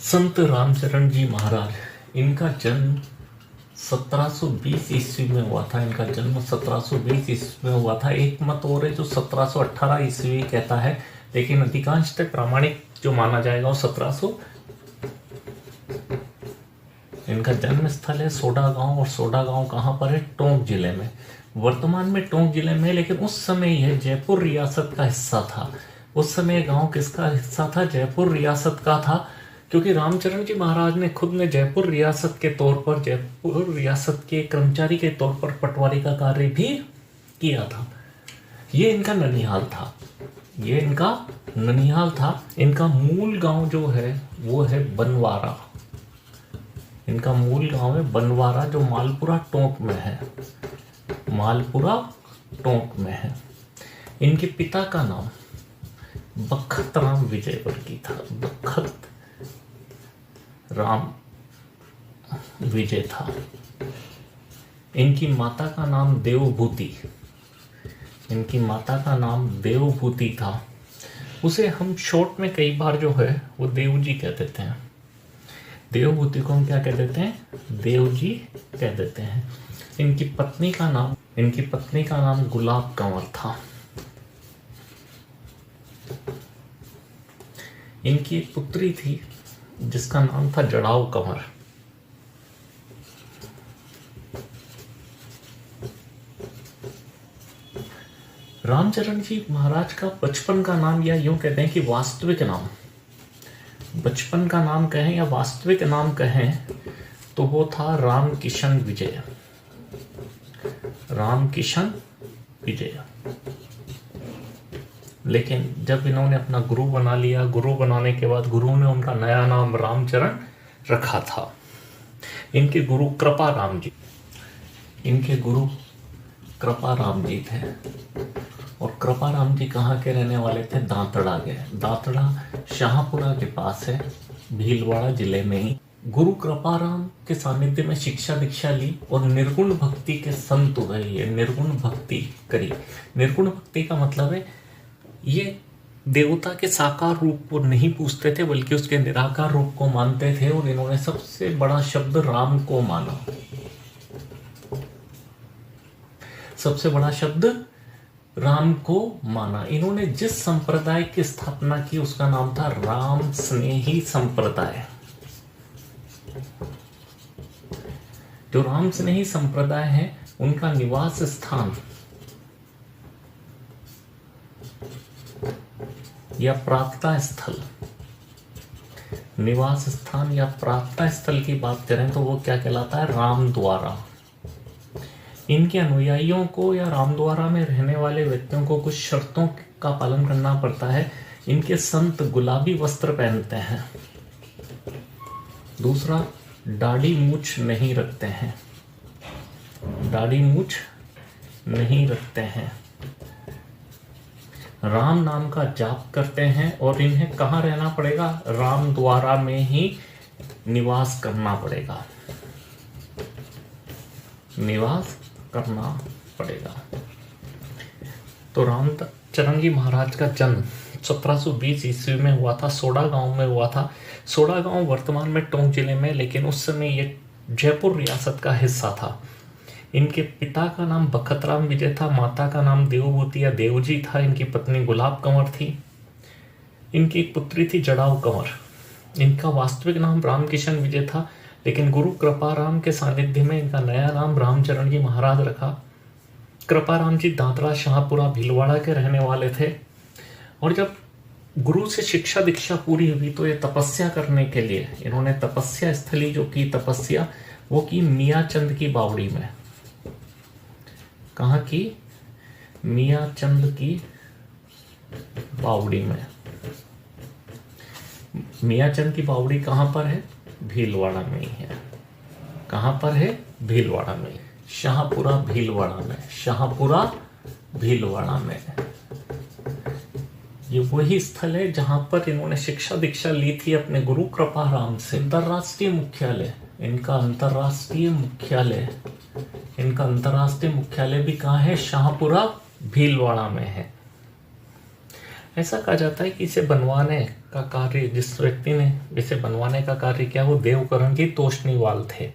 संत रामचरण जी महाराज, इनका जन्म 1720 ईस्वी में हुआ था। इनका जन्म 1720 ईस्वी में हुआ था। एक मत और है जो 1718 ईस्वी कहता है, लेकिन अधिकांशतः प्रामाणिक जो माना जाएगा वो 1700। इनका जन्म स्थल है सोडा गांव, और सोडा गांव कहाँ पर है? टोंक जिले में। वर्तमान में टोंक जिले में, लेकिन उस समय यह जयपुर रियासत का हिस्सा था। उस समय गांव किसका हिस्सा था? जयपुर रियासत का था, क्योंकि रामचरण जी महाराज ने खुद ने जयपुर रियासत के तौर पर, जयपुर रियासत के कर्मचारी के तौर पर पटवारी का कार्य भी किया था। ये इनका ननिहाल था। ये इनका ननिहाल था। इनका मूल गांव जो है वो है बनवारा। इनका मूल गांव है बनवारा, जो मालपुरा टोंक में है। मालपुरा टोंक में है। इनके पिता का नाम बखत राम विजयवर्गीय था। बखत राम विजय था। इनकी माता का नाम देवभूति। इनकी माता का नाम देवभूति था। उसे हम शॉर्ट में कई बार जो है वो देवजी कह देते हैं। देवभूति को हम क्या कह देते हैं? देवजी कह देते हैं। इनकी पत्नी का नाम गुलाब कंवर था। इनकी एक पुत्री थी जिसका नाम था जड़ाऊ कंवर। रामचरण जी महाराज का बचपन का नाम, या यूं कहते हैं कि वास्तविक नाम, बचपन का नाम कहें या वास्तविक नाम कहें तो वो था राम किशन विजय। राम किशन विजय। लेकिन जब इन्होंने अपना गुरु बना लिया, गुरु बनाने के बाद गुरु ने उनका नया नाम रामचरण रखा था। इनके गुरु कृपा राम जी, इनके गुरु कृपा राम जी थे। और कृपा राम जी कहाँ के रहने वाले थे? दांतड़ा के। दांतड़ा शाहपुरा के पास है, भीलवाड़ा जिले में ही। गुरु कृपाराम के सानिध्य में शिक्षा दीक्षा ली और निर्गुण भक्ति के संत हुए। ये निर्गुण भक्ति करी। निर्गुण भक्ति का मतलब है ये देवता के साकार रूप को नहीं पूजते थे, बल्कि उसके निराकार रूप को मानते थे। और इन्होंने सबसे बड़ा शब्द राम को माना। सबसे बड़ा शब्द राम को माना। इन्होंने जिस संप्रदाय की स्थापना की उसका नाम था राम स्नेही संप्रदाय। जो राम स्नेही संप्रदाय है उनका निवास स्थान या प्रार्थना स्थल, निवास स्थान या प्रार्थना स्थल की बात करें तो वो क्या कहलाता है? रामद्वारा। इनके अनुयायियों को या रामद्वारा में रहने वाले व्यक्तियों को कुछ शर्तों का पालन करना पड़ता है। इनके संत गुलाबी वस्त्र पहनते हैं। दूसरा, दाढ़ी मूछ नहीं रखते हैं। दाढ़ी मूछ नहीं रखते हैं। राम नाम का जाप करते हैं। और इन्हें कहाँ रहना पड़ेगा? रामद्वारा में ही निवास करना पड़ेगा। निवास करना पड़ेगा। तो रामचरण जी महाराज का जन्म 1720 ईस्वी में हुआ था। सोडा गांव में हुआ था। सोडा गांव वर्तमान में टोंक जिले में, लेकिन उस समय ये जयपुर रियासत का हिस्सा था। इनके पिता का नाम बखतराम विजय था। माता का नाम देवभूति या देवजी था। इनकी पत्नी गुलाब कंवर थी। इनकी एक पुत्री थी जड़ाऊ कंवर। इनका वास्तविक नाम रामकिशन विजय था, लेकिन गुरु कृपाराम के सानिध्य में इनका नया नाम रामचरण जी महाराज रखा। कृपाराम जी दांतरा शाहपुरा भीलवाड़ा के रहने वाले थे। और जब गुरु से शिक्षा दीक्षा पूरी हुई तो ये तपस्या करने के लिए इन्होंने तपस्या स्थली जो की तपस्या वो की मियाचंद की बावड़ी में। कहाँ की? मियाचंद की बावड़ी में। मियाचंद की बावड़ी कहाँ पर है? भीलवाड़ा में ही है। कहाँ पर है? भीलवाड़ा में। शाहपुरा भीलवाड़ा में। शाहपुरा भीलवाड़ा में। ये वही स्थल है जहां पर इन्होंने शिक्षा दीक्षा ली थी अपने गुरु कृपाराम से। अंतरराष्ट्रीय मुख्यालय, इनका अंतरराष्ट्रीय मुख्यालय भी कहाँ है? शाहपुरा भीलवाड़ा में है। ऐसा कहा जाता है कि इसे बनवाने का कार्य, जिस व्यक्ति ने इसे बनवाने का कार्य किया वो देवकरण की तोषणीवाल थे।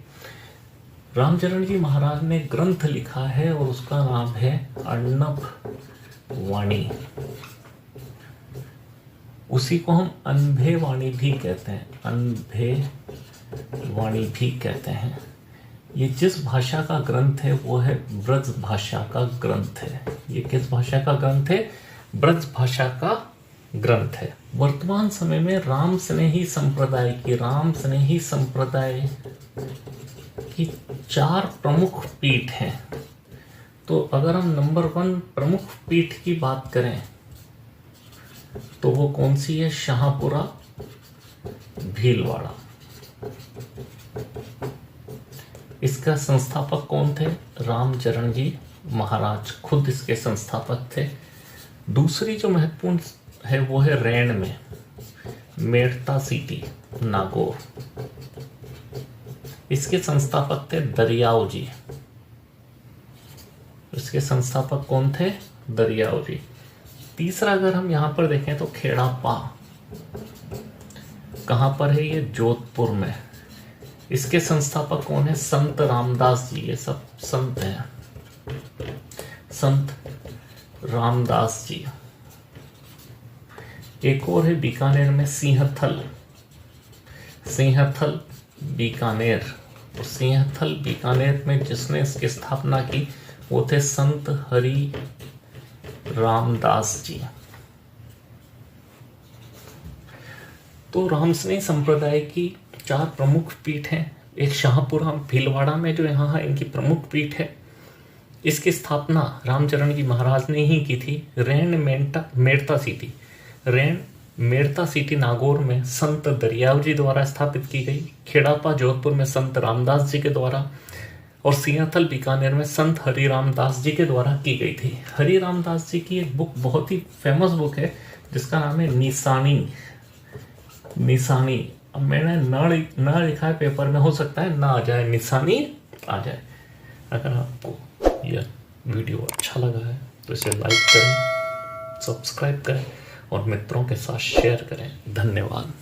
रामचरण जी महाराज ने ग्रंथ लिखा है और उसका नाम है अर्णव वाणी। उसी को हम अनभे वाणी भी कहते हैं, अनभे वाणी भी कहते हैं। ये जिस भाषा का ग्रंथ है वो है ब्रज भाषा का ग्रंथ है। ये किस भाषा का ग्रंथ है? ब्रज भाषा का ग्रंथ है। वर्तमान समय में राम स्नेही संप्रदाय की 4 प्रमुख पीठ हैं। तो अगर हम नंबर 1 प्रमुख पीठ की बात करें तो वो कौन सी है? शाहपुरा भीलवाड़ा। इसका संस्थापक कौन थे? रामचरण जी महाराज खुद इसके संस्थापक थे। दूसरी जो महत्वपूर्ण है वो है रैन में मेड़ता सिटी नागौर। इसके संस्थापक थे दरियाव जी। इसके संस्थापक कौन थे? दरियाव जी। तीसरा अगर हम यहां पर देखें तो खेड़ापा, कहां पर है? ये जोधपुर में। इसके संस्थापक कौन है? संत रामदास जी। ये सब संत हैं, संत रामदास जी। एक और है बीकानेर में सिंहथल बीकानेर। तो सिंहथल बीकानेर में जिसने इसकी स्थापना की वो थे संत हरि रामदास जी। तो रामस्नेही संप्रदाय की 4 प्रमुख पीठ हैं। एक शाहपुरा भीलवाड़ा में जो यहाँ है इनकी प्रमुख पीठ है। इसकी स्थापना रामचरण जी महाराज ने ही की थी। रैन मेड़ता सिटी नागौर में संत दरियाव जी द्वारा स्थापित की गई। खेड़ापा जोधपुर में संत रामदास जी के द्वारा और सिंहथल बीकानेर में संत हरि रामदास जी के द्वारा की गई थी। हरि रामदास जी की एक बुक बहुत ही फेमस बुक है जिसका नाम है निशानी। अब मैंने न लिखा है पेपर में, हो सकता है ना आ जाए, निशानी आ जाए। अगर आपको यह वीडियो अच्छा लगा है तो इसे लाइक करें, सब्सक्राइब करें और मित्रों के साथ शेयर करें। धन्यवाद।